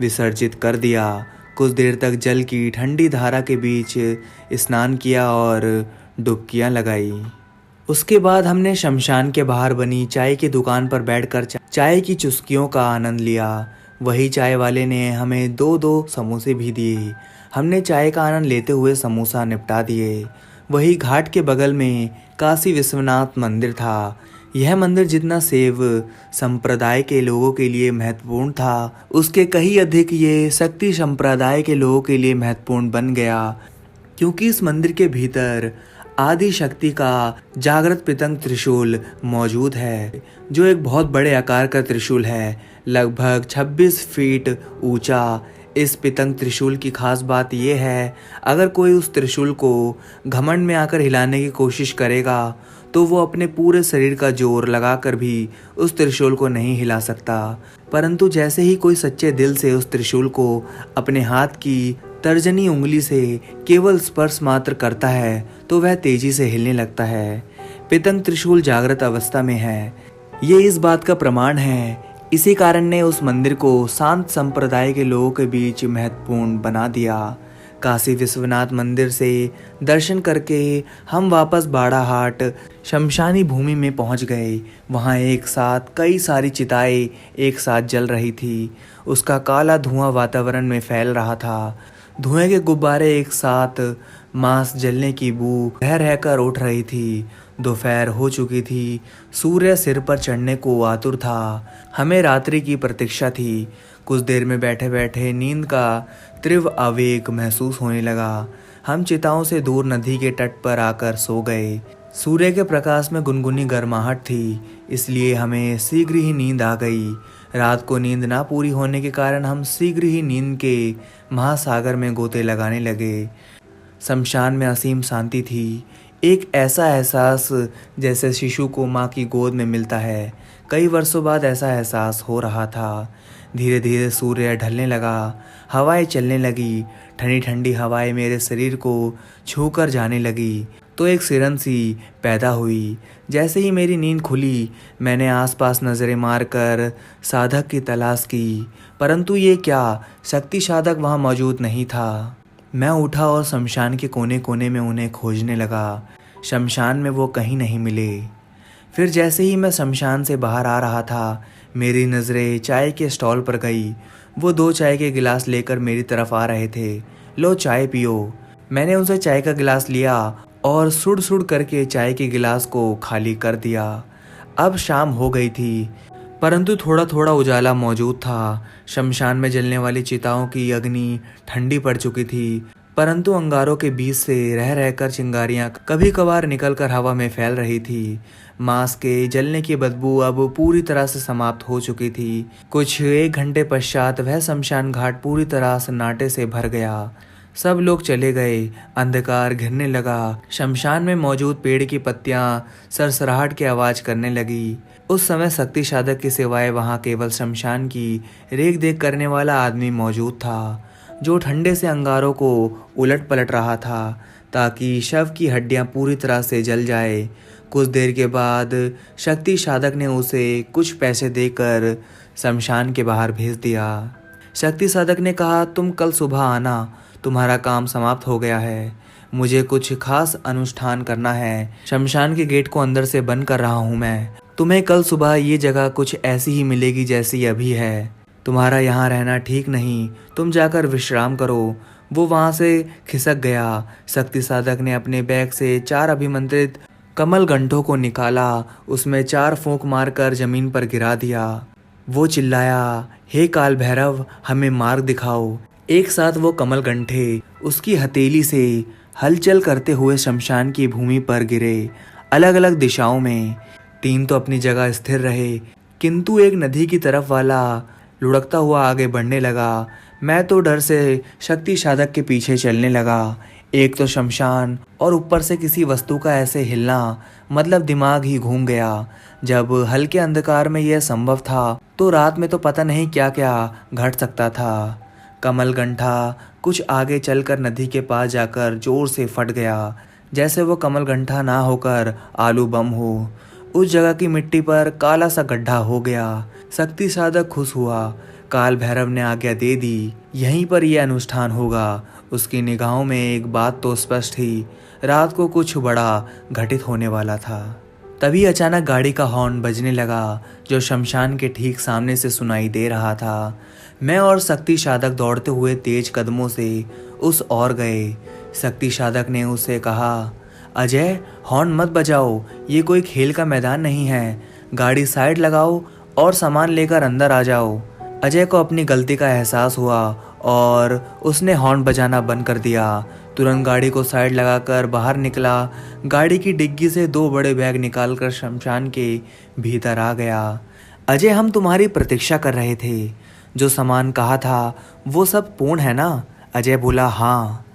A: विसर्जित कर दिया। कुछ देर तक जल की ठंडी धारा के बीच स्नान किया और डुबकियां लगाई। उसके बाद हमने शमशान के बाहर बनी चाय की दुकान पर बैठकर चाय की चुस्कियों का आनंद लिया। वही चाय वाले ने हमें दो दो समोसे भी दिए। हमने चाय का आनंद लेते हुए समोसा निपटा दिए। वही घाट के बगल में काशी विश्वनाथ मंदिर था। यह मंदिर जितना शैव संप्रदाय के लोगों के लिए महत्वपूर्ण था, उसके कहीं अधिक ये शक्ति संप्रदाय के लोगों के लिए महत्वपूर्ण बन गया, क्योंकि इस मंदिर के भीतर आदि शक्ति का जागृत पितंग त्रिशूल मौजूद है, जो एक बहुत बड़े आकार का त्रिशूल है, लगभग 26 फीट ऊंचा। इस पितंग त्रिशूल की खास बात यह है, अगर कोई उस त्रिशूल को घमंड में आकर हिलाने की कोशिश करेगा तो वो अपने पूरे शरीर का जोर लगाकर भी उस त्रिशूल को नहीं हिला सकता। परंतु जैसे ही कोई सच्चे दिल से उस त्रिशूल को अपने हाथ की तर्जनी उंगली से केवल स्पर्श मात्र करता है तो वह तेजी से हिलने लगता है। पितंग त्रिशूल जागृत अवस्था में है, ये इस बात का प्रमाण है। इसी कारण ने उस मंदिर को शांत संप्रदाय के लोगों के बीच महत्वपूर्ण बना दिया। काशी विश्वनाथ मंदिर से दर्शन करके हम वापस बाड़ाहाट शमशानी भूमि में पहुंच गए। वहां एक साथ कई सारी चिताएं एक साथ जल रही थी। उसका काला धुआं वातावरण में फैल रहा था। धुएं के गुब्बारे एक साथ, मांस जलने की बू रह रहकर उठ रही थी। दोपहर हो चुकी थी। सूर्य सिर पर चढ़ने को आतुर था। हमें रात्रि की प्रतीक्षा थी। कुछ देर में बैठे बैठे नींद का तीव्र आवेग महसूस होने लगा। हम चिताओं से दूर नदी के तट पर आकर सो गए। सूर्य के प्रकाश में गुनगुनी गर्माहट थी, इसलिए हमें शीघ्र ही नींद आ गई। रात को नींद ना पूरी होने के कारण हम शीघ्र ही नींद के महासागर में गोते लगाने लगे। शमशान में असीम शांति थी। एक ऐसा एहसास जैसे शिशु को माँ की गोद में मिलता है। कई वर्षों बाद ऐसा एहसास हो रहा था। धीरे धीरे सूर्य ढलने लगा, हवाएं चलने लगी। ठंडी ठंडी हवाएं मेरे शरीर को छूकर जाने लगी तो एक सिरन सी पैदा हुई। जैसे ही मेरी नींद खुली, मैंने आसपास नज़रें मारकर साधक की तलाश की, परंतु ये क्या, शक्ति साधक वहाँ मौजूद नहीं था। मैं उठा और शमशान के कोने कोने में उन्हें खोजने लगा। शमशान में वो कहीं नहीं मिले। फिर जैसे ही मैं शमशान से बाहर आ रहा था, मेरी नज़रें चाय के स्टॉल पर गई। वो 2 चाय के गिलास लेकर मेरी तरफ आ रहे थे। लो चाय पियो। मैंने उनसे चाय का गिलास लिया और सुड़ सुड़ करके चाय के गिलास को खाली कर दिया। अब शाम हो गई थी, परंतु थोड़ा थोड़ा उजाला मौजूद था। शमशान में जलने वाली चिताओं की अग्नि ठंडी पड़ चुकी थी, परंतु अंगारों के बीच से रह रहकर चिंगारियां कभी कभार निकलकर हवा में फैल रही थी। मांस के जलने की बदबू अब पूरी तरह से समाप्त हो चुकी थी। कुछ 1 घंटे पश्चात वह शमशान घाट पूरी तरह सन्नाटे से भर गया। सब लोग चले गए। अंधकार घिरने लगा। शमशान में मौजूद पेड़ की पत्तियां सरसराहट की आवाज करने लगी। उस समय शक्ति साधक के सिवाय वहां केवल शमशान की रेख देख करने वाला आदमी मौजूद था, जो ठंडे से अंगारों को उलट पलट रहा था ताकि शव की हड्डियां पूरी तरह से जल जाए। कुछ देर के बाद शक्ति साधक ने उसे कुछ पैसे देकर शमशान के बाहर भेज दिया। शक्ति साधक ने कहा, तुम कल सुबह आना, तुम्हारा काम समाप्त हो गया है। मुझे कुछ खास अनुष्ठान करना है। शमशान के गेट को अंदर से बंद कर रहा हूँ मैं। तुम्हें कल सुबह ये जगह कुछ ऐसी ही मिलेगी जैसी अभी है। तुम्हारा यहाँ रहना ठीक नहीं, तुम जाकर विश्राम करो। वो वहाँ से खिसक गया। शक्ति साधक ने अपने बैग से 4 अभिमंत्रित कमल गंठों को निकाला, उसमें 4 फूंक मारकर जमीन पर गिरा दिया। वो चिल्लाया, हे काल भैरव, हमें मार्ग दिखाओ। एक साथ वो कमल गंठे उसकी हथेली से हलचल करते हुए शमशान की भूमि पर गिरे, अलग अलग दिशाओं में। 3 तो अपनी जगह स्थिर रहे, किंतु एक नदी की तरफ वाला लुढ़कता हुआ आगे बढ़ने लगा। मैं तो डर से शक्ति साधक के पीछे चलने लगा। एक तो शमशान और ऊपर से किसी वस्तु का ऐसे हिलना, मतलब दिमाग ही घूम गया। जब हल्के अंधकार में यह संभव था तो रात में तो पता नहीं क्या क्या घट सकता था। कमल गंठा कुछ आगे चलकर नदी के पास जाकर जोर से फट गया, जैसे वो कमल गंठा ना होकर आलू बम हो। उस जगह की मिट्टी पर काला सा गड्ढा हो गया। शक्ति साधक खुश हुआ। काल भैरव ने आज्ञा दे दी, यहीं पर यह अनुष्ठान होगा। उसकी निगाहों में एक बात तो स्पष्ट थी, रात को कुछ बड़ा घटित होने वाला था। तभी अचानक गाड़ी का हॉर्न बजने लगा, जो शमशान के ठीक सामने से सुनाई दे रहा था। मैं और शक्ति साधक दौड़ते हुए तेज कदमों से उस ओर गए। शक्ति साधक ने उससे कहा, अजय, हॉर्न मत बजाओ, ये कोई खेल का मैदान नहीं है। गाड़ी साइड लगाओ और सामान लेकर अंदर आ जाओ। अजय को अपनी गलती का एहसास हुआ और उसने हॉर्न बजाना बंद कर दिया। तुरंत गाड़ी को साइड लगाकर बाहर निकला। गाड़ी की डिग्गी से 2 बड़े बैग निकालकर शमशान के भीतर आ गया। अजय, हम तुम्हारी प्रतीक्षा कर रहे थे। जो सामान कहा था वो सब पूर्ण है ना? अजय बोला, हाँ।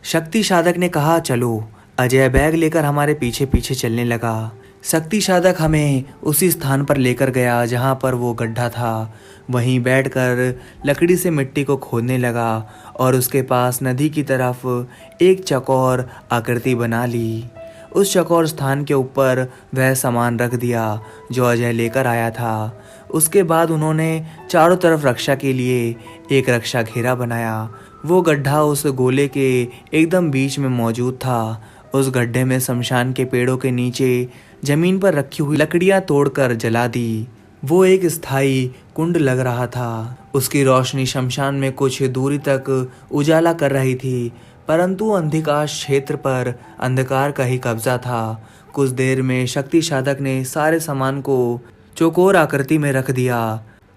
A: शक्ति साधक ने कहा, चलो। अजय बैग लेकर हमारे पीछे पीछे चलने लगा। शक्ति साधक हमें उसी स्थान पर लेकर गया जहाँ पर वो गड्ढा था। वहीं बैठकर लकड़ी से मिट्टी को खोदने लगा और उसके पास नदी की तरफ एक चौकोर आकृति बना ली। उस चौकोर स्थान के ऊपर वह सामान रख दिया जो अजय लेकर आया था। उसके बाद उन्होंने चारों तरफ रक्षा के लिए एक रक्षा घेरा बनाया। वो गड्ढा उस गोले के एकदम बीच में मौजूद था। उस गड्ढे में शमशान के पेड़ों के नीचे जमीन पर रखी हुई लकड़ियां तोड़कर जला दी। वो एक स्थायी कुंड लग रहा था। उसकी रोशनी शमशान में कुछ दूरी तक उजाला कर रही थी, परंतु अंधकार क्षेत्र पर अंधकार का ही कब्जा था। कुछ देर में शक्ति साधक ने सारे सामान को चौकोर आकृति में रख दिया।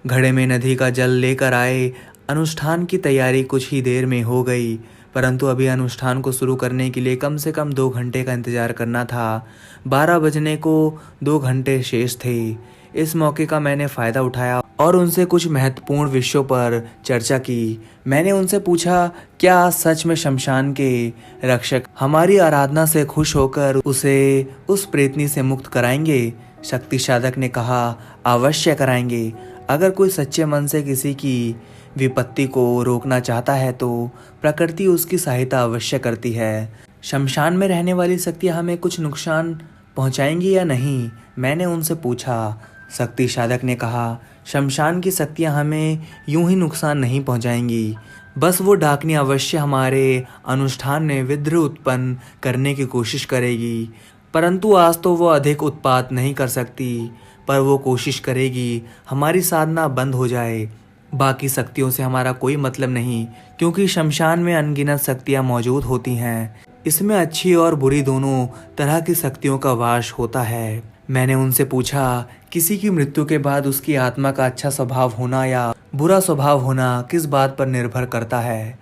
A: घड़े में नदी का जल लेकर आए। अनुष्ठान की तैयारी कुछ ही देर में हो गई, परंतु अभी अनुष्ठान को शुरू करने के लिए कम से कम 2 घंटे का इंतजार करना था। 12 बजने को 2 घंटे शेष थे। इस मौके का मैंने फ़ायदा उठाया और उनसे कुछ महत्वपूर्ण विषयों पर चर्चा की। मैंने उनसे पूछा, क्या सच में शमशान के रक्षक हमारी आराधना से खुश होकर उसे उस प्रेतनी से मुक्त कराएंगे? शक्ति साधक ने कहा, अवश्य कराएंगे। अगर कोई सच्चे मन से किसी की विपत्ति को रोकना चाहता है तो प्रकृति उसकी सहायता अवश्य करती है। शमशान में रहने वाली शक्तियाँ हमें कुछ नुकसान पहुँचाएंगी या नहीं? मैंने उनसे पूछा। शक्ति साधक ने कहा, शमशान की शक्तियाँ हमें यूं ही नुकसान नहीं पहुँचाएंगी, बस वो डाकनी अवश्य हमारे अनुष्ठान में विद्रोह उत्पन्न करने की कोशिश करेगी। परंतु आज तो वो अधिक उत्पात नहीं कर सकती, पर वो कोशिश करेगी हमारी साधना बंद हो जाए। बाकी शक्तियों से हमारा कोई मतलब नहीं, क्योंकि शमशान में अनगिनत शक्तियाँ मौजूद होती हैं। इसमें अच्छी और बुरी दोनों तरह की शक्तियों का वास होता है। मैंने उनसे पूछा, किसी की मृत्यु के बाद उसकी आत्मा का अच्छा स्वभाव होना या बुरा स्वभाव होना किस बात पर निर्भर करता है?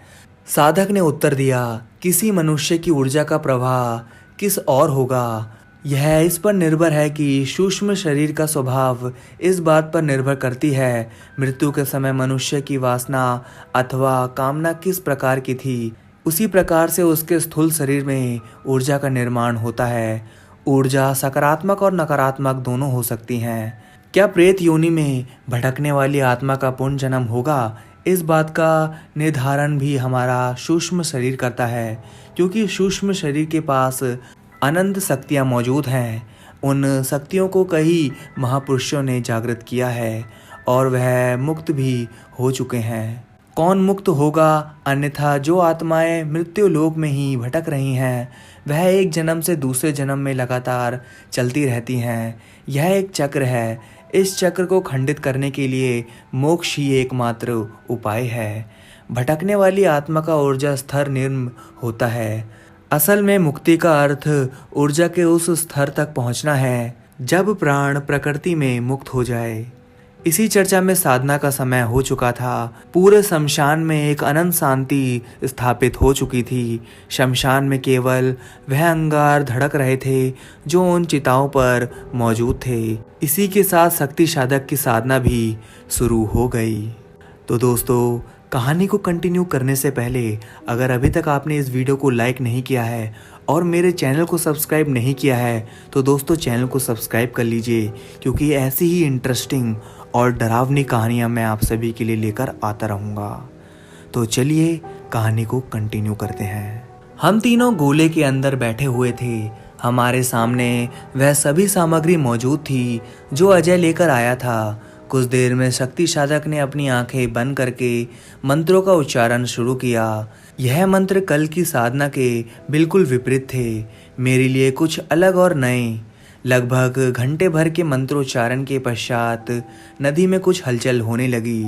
A: साधक ने उत्तर दिया, किसी मनुष्य की ऊर्जा का प्रवाह किस और होगा, यह इस पर निर्भर है कि सूक्ष्म शरीर का स्वभाव इस बात पर निर्भर करती है मृत्यु के समय मनुष्य की वासना अथवा कामना किस प्रकार की थी, उसी प्रकार से उसके स्थूल शरीर में ऊर्जा का निर्माण होता है। ऊर्जा सकारात्मक और नकारात्मक दोनों हो सकती हैं। क्या प्रेत योनि में भटकने वाली आत्मा का पुनर्जन्म होगा? इस बात का निर्धारण भी हमारा सूक्ष्म शरीर करता है, क्योंकि सूक्ष्म शरीर के पास अनंत शक्तियाँ मौजूद हैं। उन शक्तियों को कई महापुरुषों ने जागृत किया है और वह मुक्त भी हो चुके हैं। कौन मुक्त होगा, अन्यथा जो आत्माएं मृत्यु लोक में ही भटक रही हैं वह एक जन्म से दूसरे जन्म में लगातार चलती रहती हैं। यह एक चक्र है। इस चक्र को खंडित करने के लिए मोक्ष ही एकमात्र उपाय है। भटकने वाली आत्मा का ऊर्जा स्तर निम्न होता है। असल में मुक्ति का अर्थ ऊर्जा के उस स्तर तक पहुंचना है जब प्राण प्रकृति में मुक्त हो जाए। इसी चर्चा में साधना का समय हो चुका था। पूरे शमशान में एक अनंत शांति स्थापित हो चुकी थी। शमशान में केवल वह अंगार धड़क रहे थे जो उन चिताओं पर मौजूद थे। इसी के साथ शक्ति साधक की साधना भी शुरू हो गई। तो दोस्तों, कहानी को कंटिन्यू करने से पहले अगर अभी तक आपने इस वीडियो को लाइक नहीं किया है और मेरे चैनल को सब्सक्राइब नहीं किया है तो दोस्तों चैनल को सब्सक्राइब कर लीजिए, क्योंकि ऐसी ही इंटरेस्टिंग और डरावनी कहानियाँ मैं आप सभी के लिए लेकर आता रहूँगा। तो चलिए कहानी को कंटिन्यू करते हैं। हम तीनों गोले के अंदर बैठे हुए थे। हमारे सामने वह सभी सामग्री मौजूद थी जो अजय लेकर आया था। कुछ देर में शक्ति साधक ने अपनी आंखें बंद करके मंत्रों का उच्चारण शुरू किया। यह मंत्र कल की साधना के बिल्कुल विपरीत थे, मेरे लिए कुछ अलग और नए। लगभग घंटे भर के मंत्रोच्चारण के पश्चात नदी में कुछ हलचल होने लगी।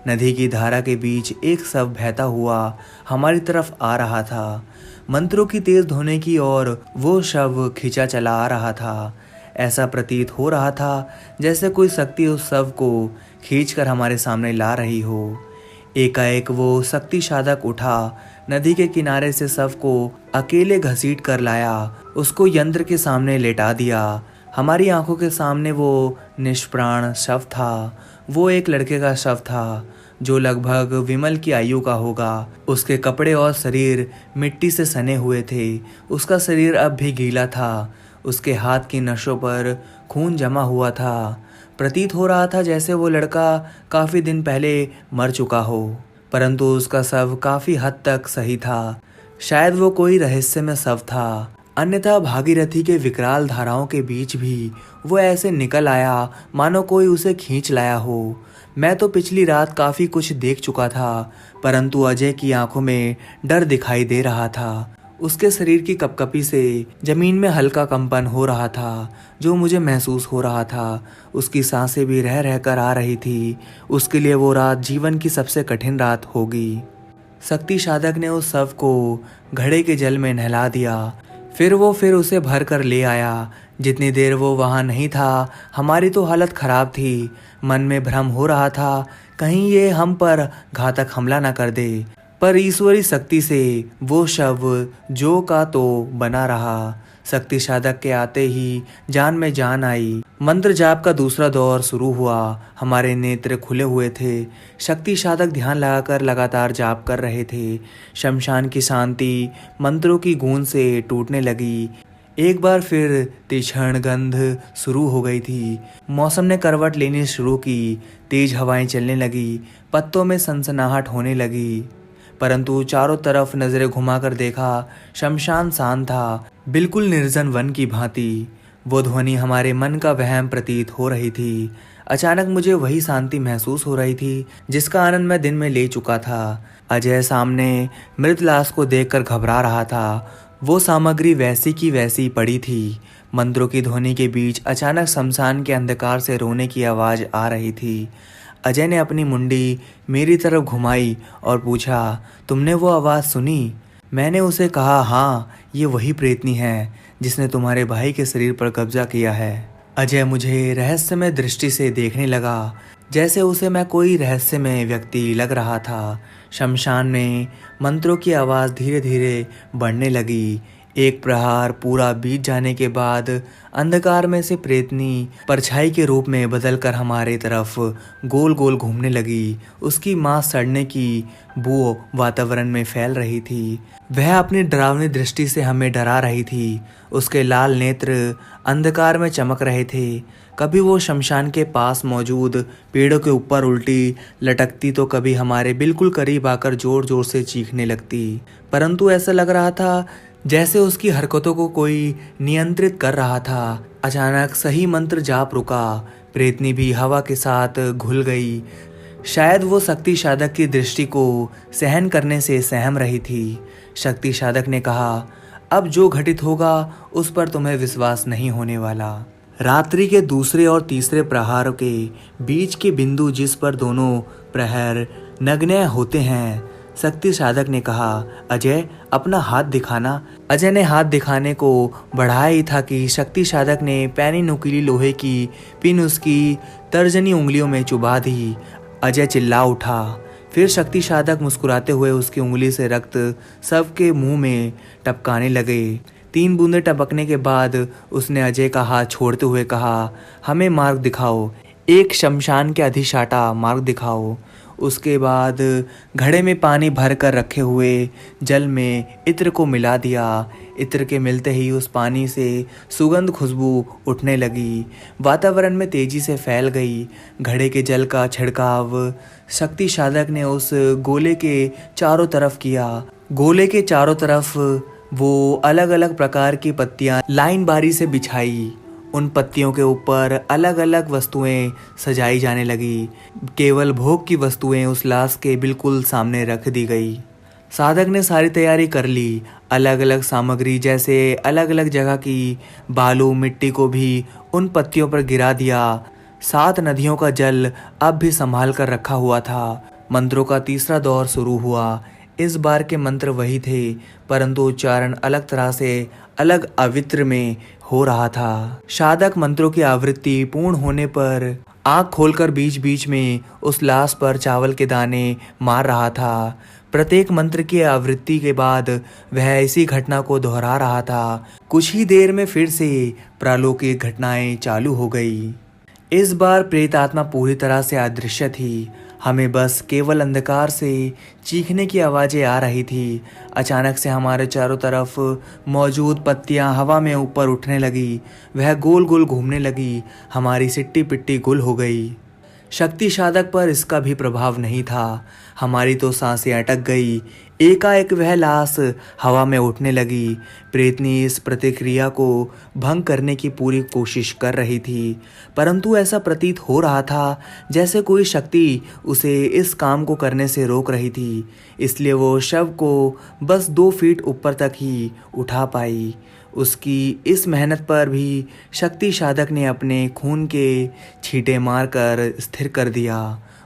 A: नदी की धारा के बीच एक शव बहता हुआ हमारी तरफ आ रहा था। मंत्रों की तेज ध्वनि की ओर वो शव खींचा चला आ रहा था। ऐसा प्रतीत हो रहा था जैसे कोई शक्ति उस शव को खींचकर हमारे सामने ला रही हो। एकाएक वो शक्ति साधक उठा, नदी के किनारे से शव को अकेले घसीट कर लाया, उसको यंत्र के सामने लेटा दिया। हमारी आंखों के सामने वो निष्प्राण शव था। वो एक लड़के का शव था जो लगभग विमल की आयु का होगा। उसके कपड़े और शरीर मिट्टी से सने हुए थे। उसका शरीर अब भी गीला था। उसके हाथ की नसों पर खून जमा हुआ था। प्रतीत हो रहा था जैसे वो लड़का काफ़ी दिन पहले मर चुका हो, परंतु उसका शव काफ़ी हद तक सही था। शायद वो कोई रहस्यमय शव था, अन्यथा भागीरथी के विकराल धाराओं के बीच भी वो ऐसे निकल आया मानो कोई उसे खींच लाया हो। मैं तो पिछली रात काफ़ी कुछ देख चुका था, परंतु अजय की आंखों में डर दिखाई दे रहा था। उसके शरीर की कपकपी से जमीन में हल्का कंपन हो रहा था जो मुझे महसूस हो रहा था। उसकी सांसें भी रह रहकर आ रही थी। उसके लिए वो रात जीवन की सबसे कठिन रात होगी। शक्ति साधक ने उस शव को घड़े के जल में नहला दिया। फिर उसे भर कर ले आया। जितनी देर वो वहाँ नहीं था हमारी तो हालत खराब थी। मन में भ्रम हो रहा था कहीं ये हम पर घातक हमला न कर दे, पर ईश्वरी शक्ति से वो शव जो का तो बना रहा। शक्ति साधक के आते ही जान में जान आई। मंत्र जाप का दूसरा दौर शुरू हुआ। हमारे नेत्र खुले हुए थे। शक्ति साधक ध्यान लगाकर लगातार जाप कर रहे थे। शमशान की शांति मंत्रों की गूंज से टूटने लगी। एक बार फिर तीक्ष्ण गंध शुरू हो गई थी। मौसम ने करवट लेनी शुरू की। तेज हवाएं चलने लगी। पत्तों में सनसनाहट होने लगी। परंतु चारों तरफ नजरें घुमाकर देखा, शमशान शांत था, बिल्कुल निर्जन वन की भांति। वो ध्वनि हमारे मन का वहम प्रतीत हो रही थी। अचानक मुझे वही शांति महसूस हो रही थी जिसका आनंद मैं दिन में ले चुका था। अजय सामने मृत लाश को देखकर घबरा रहा था। वो सामग्री वैसी की वैसी पड़ी थी। मंत्रों की ध्वनि के बीच अचानक शमशान के अंधकार से रोने की आवाज़ आ रही थी। अजय ने अपनी मुंडी मेरी तरफ घुमाई और पूछा, तुमने वो आवाज़ सुनी? मैंने उसे कहा, हाँ, ये वही प्रेतनी है जिसने तुम्हारे भाई के शरीर पर कब्जा किया है। अजय मुझे रहस्यमय दृष्टि से देखने लगा, जैसे उसे मैं कोई रहस्यमय व्यक्ति लग रहा था। शमशान में मंत्रों की आवाज़ धीरे धीरे बढ़ने लगी। एक प्रहार पूरा बीत जाने के बाद अंधकार में से प्रेतनी परछाई के रूप में बदलकर हमारे तरफ गोल गोल घूमने लगी। उसकी मांस सड़ने की बू वातावरण में फैल रही थी। वह अपनी डरावनी दृष्टि से हमें डरा रही थी। उसके लाल नेत्र अंधकार में चमक रहे थे। कभी वो शमशान के पास मौजूद पेड़ों के ऊपर उल्टी लटकती तो कभी हमारे बिल्कुल करीब आकर जोर जोर से चीखने लगती। परंतु ऐसा लग रहा था जैसे उसकी हरकतों को कोई नियंत्रित कर रहा था। अचानक सही मंत्र जाप रुका। प्रेतनी भी हवा के साथ घुल गई। शायद वो शक्ति साधक की दृष्टि को सहन करने से सहम रही थी। शक्ति साधक ने कहा, अब जो घटित होगा उस पर तुम्हें विश्वास नहीं होने वाला। रात्रि के दूसरे और तीसरे प्रहार के बीच के बिंदु जिस पर दोनों प्रहर नग्न होते हैं, शक्ति साधक ने कहा, अजय अपना हाथ दिखाना। अजय ने हाथ दिखाने को बढ़ाया ही था कि शक्ति साधक ने पैनी नुकीली लोहे की पिन उसकी तर्जनी उंगलियों में चुभा दी। अजय चिल्ला उठा। फिर शक्ति साधक मुस्कुराते हुए उसकी उंगली से रक्त सबके मुंह में टपकाने लगे। 3 बूंदें टपकने के बाद उसने अजय का हाथ छोड़ते हुए कहा, हमें मार्ग दिखाओ, एक शमशान के अधिष्ठाता मार्ग दिखाओ। उसके बाद घड़े में पानी भर कर रखे हुए जल में इत्र को मिला दिया। इत्र के मिलते ही उस पानी से सुगंध खुशबू उठने लगी, वातावरण में तेजी से फैल गई। घड़े के जल का छिड़काव शक्ति साधक ने उस गोले के चारों तरफ किया। गोले के चारों तरफ वो अलग अलग प्रकार की पत्तियां लाइन बारी से बिछाई। उन पत्तियों के ऊपर अलग अलग वस्तुएं सजाई जाने लगी। केवल भोग की वस्तुएं उस लाश के बिल्कुल सामने रख दी गई। साधक ने सारी तैयारी कर ली। अलग अलग सामग्री जैसे अलग अलग जगह की बालू मिट्टी को भी उन पत्तियों पर गिरा दिया। 7 नदियों का जल अब भी संभाल कर रखा हुआ था। मंत्रों का तीसरा दौर शुरू हुआ। इस बार के मंत्र वही थे, परंतु उच्चारण अलग तरह से अलग आवृत्ति में हो रहा था। साधक मंत्रों की आवृत्ति पूर्ण होने पर आंख खोलकर बीच बीच में उस लाश पर चावल के दाने मार रहा था। प्रत्येक मंत्र की आवृत्ति के बाद वह इसी घटना को दोहरा रहा था। कुछ ही देर में फिर से प्रालौकिक घटनाएं चालू हो गई। इस बार प्रेतात्मा पूरी तरह से अदृश्य थी। हमें बस केवल अंधकार से चीखने की आवाज़ें आ रही थी। अचानक से हमारे चारों तरफ मौजूद पत्तियां हवा में ऊपर उठने लगी। वह गोल गोल घूमने लगी। हमारी सिट्टी पिट्टी गुल हो गई। शक्ति साधक पर इसका भी प्रभाव नहीं था। हमारी तो सांसें अटक गई। एकाएक वह लाश हवा में उठने लगी। प्रेतनी इस प्रतिक्रिया को भंग करने की पूरी कोशिश कर रही थी, परंतु ऐसा प्रतीत हो रहा था जैसे कोई शक्ति उसे इस काम को करने से रोक रही थी। इसलिए वो शव को बस 2 फीट ऊपर तक ही उठा पाई। उसकी इस मेहनत पर भी शक्ति साधक ने अपने खून के छींटे मारकर स्थिर कर दिया।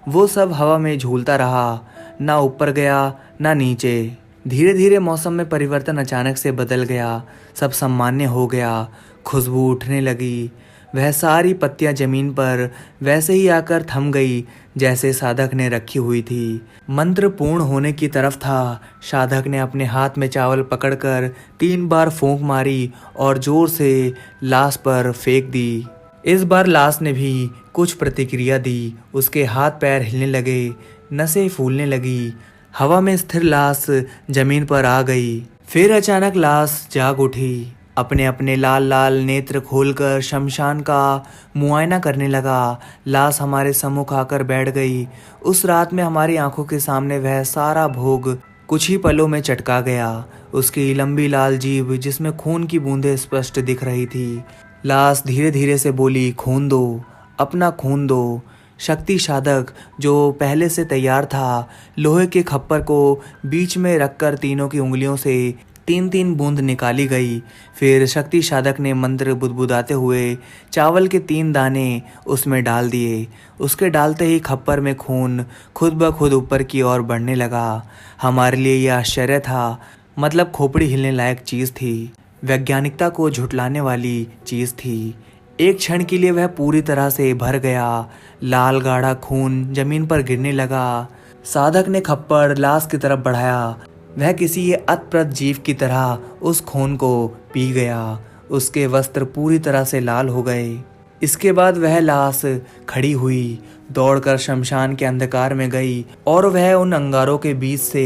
A: वो सब हवा में झूलता रहा, ना ऊपर गया ना नीचे। धीरे धीरे मौसम में परिवर्तन अचानक से बदल गया। सब सामान्य हो गया। खुशबू उठने लगी। वह सारी पत्तियां जमीन पर वैसे ही आकर थम गई जैसे साधक ने रखी हुई थी। मंत्र पूर्ण होने की तरफ था। साधक ने अपने हाथ में चावल पकड़कर 3 बार फूंक मारी और जोर से लाश पर फेंक दी। इस बार लाश ने भी कुछ प्रतिक्रिया दी। उसके हाथ पैर हिलने लगे, नसें फूलने लगी। हवा में स्थिर लाश जमीन पर आ गई। फिर अचानक लाश जाग उठी। अपने अपने लाल लाल नेत्र खोलकर शमशान का मुआयना करने लगा। लाश हमारे सम्मुख आकर बैठ गई। उस रात में हमारी आंखों के सामने वह सारा भोग कुछ ही पलों में चटका गया। उसकी लंबी लाल जीभ जिसमें खून की बूंदें स्पष्ट दिख रही थी। लाश धीरे धीरे से बोली, खून दो, अपना खून दो। शक्ति साधक जो पहले से तैयार था, लोहे के खप्पर को बीच में रखकर तीनों की उंगलियों से 3-3 बूंद निकाली गई। फिर शक्ति साधक ने मंत्र बुदबुदाते हुए चावल के 3 दाने उसमें डाल दिए। उसके डालते ही खप्पर में खून खुद ब खुद ऊपर की ओर बढ़ने लगा। हमारे लिए यह आश्चर्य था, मतलब खोपड़ी हिलने लायक चीज़ थी, वैज्ञानिकता को झुठलाने वाली चीज़ थी। एक क्षण के लिए वह पूरी तरह से भर गया। लाल गाढ़ा खून जमीन पर गिरने लगा। साधक ने खप्पर लाश की तरफ बढ़ाया। वह किसी अतप्रत जीव की तरह उस खून को पी गया। उसके वस्त्र पूरी तरह से लाल हो गए। इसके बाद वह लाश खड़ी हुई, दौड़कर शमशान के अंधकार में गई और वह उन अंगारों के बीच से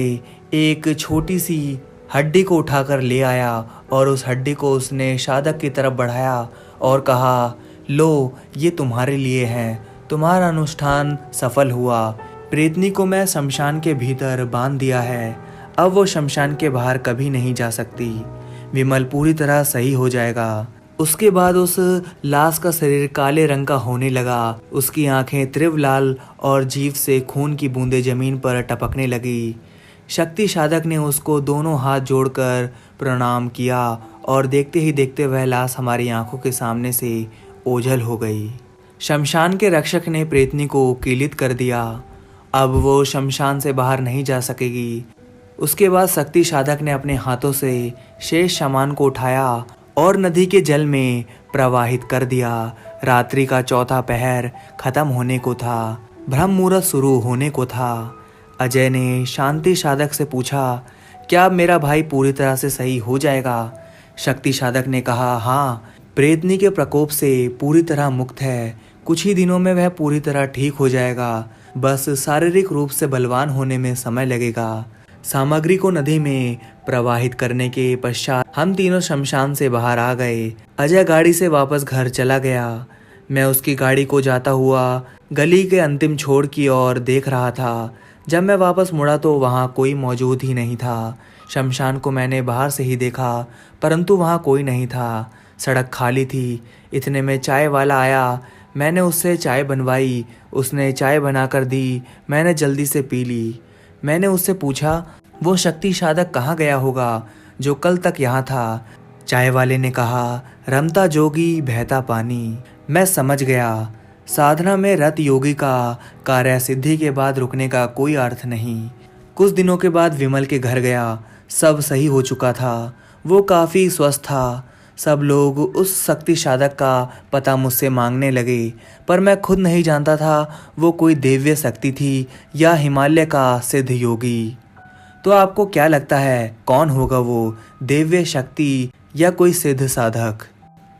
A: एक छोटी सी हड्डी को उठाकर ले आया और उस हड्डी को उसने साधक की तरफ बढ़ाया और कहा, लो ये तुम्हारे लिए है, तुम्हारा अनुष्ठान सफल हुआ। प्रेतनी को मैं शमशान के भीतर बांध दिया है। अब वो शमशान के बाहर कभी नहीं जा सकती। विमल पूरी तरह सही हो जाएगा। उसके बाद उस लाश का शरीर काले रंग का होने लगा। उसकी आंखें तीव्र लाल और जीभ से खून की बूंदें जमीन पर टपकने लगी। शक्ति साधक ने उसको दोनों हाथ जोड़कर प्रणाम किया और देखते ही देखते वह लाश हमारी आंखों के सामने से ओझल हो गई। शमशान के रक्षक ने प्रेतनी को कीलित कर दिया। अब वो शमशान से बाहर नहीं जा सकेगी। उसके बाद शक्ति साधक ने अपने हाथों से शेष सामान को उठाया और नदी के जल में प्रवाहित कर दिया। रात्रि का चौथा पहर खत्म होने को था। ब्रह्म मुहूर्त शुरू होने को था। अजय ने शांति साधक से पूछा, क्या अब मेरा भाई पूरी तरह से सही हो जाएगा? शक्ति साधक ने कहा, हाँ, प्रेतनी के प्रकोप से पूरी तरह मुक्त है। कुछ ही दिनों में वह पूरी तरह ठीक हो जाएगा। बस शारीरिक रूप से बलवान होने में समय लगेगा। सामग्री को नदी में प्रवाहित करने के पश्चात हम तीनों शमशान से बाहर आ गए। अजय गाड़ी से वापस घर चला गया। मैं उसकी गाड़ी को जाता हुआ गली के अंतिम छोर की ओर देख रहा था। जब मैं वापस मुड़ा तो वहाँ कोई मौजूद ही नहीं था। शमशान को मैंने बाहर से ही देखा, परंतु वहाँ कोई नहीं था। सड़क खाली थी। इतने में चाय वाला आया। मैंने उससे चाय बनवाई। उसने चाय बनाकर दी। मैंने जल्दी से पी ली। मैंने उससे पूछा, वो शक्ति साधक कहाँ गया होगा जो कल तक यहाँ था? चाय वाले ने कहा, रमता जोगी बहता पानी। मैं समझ गया, साधना में रत योगी का कार्य सिद्धि के बाद रुकने का कोई अर्थ नहीं। कुछ दिनों के बाद विमल के घर गया। सब सही हो चुका था। वो काफ़ी स्वस्थ था। सब लोग उस शक्ति साधक का पता मुझसे मांगने लगे, पर मैं खुद नहीं जानता था वो कोई दिव्य शक्ति थी या हिमालय का सिद्ध योगी। तो आपको क्या लगता है, कौन होगा वो, दिव्य शक्ति या कोई सिद्ध साधक?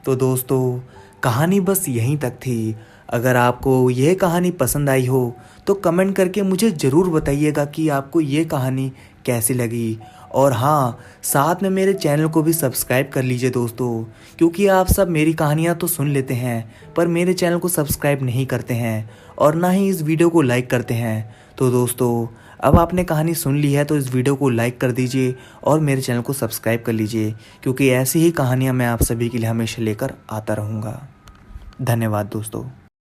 A: तो दोस्तों, कहानी बस यहीं तक थी। अगर आपको यह कहानी पसंद आई हो तो कमेंट करके मुझे ज़रूर बताइएगा कि आपको ये कहानी कैसी लगी। और हाँ, साथ में मेरे चैनल को भी सब्सक्राइब कर लीजिए दोस्तों, क्योंकि आप सब मेरी कहानियाँ तो सुन लेते हैं पर मेरे चैनल को सब्सक्राइब नहीं करते हैं और ना ही इस वीडियो को लाइक करते हैं। तो दोस्तों, अब आपने कहानी सुन ली है तो इस वीडियो को लाइक कर दीजिए और मेरे चैनल को सब्सक्राइब कर लीजिए, क्योंकि ऐसी ही कहानियाँ मैं आप सभी के लिए हमेशा लेकर आता रहूँगा। धन्यवाद दोस्तों।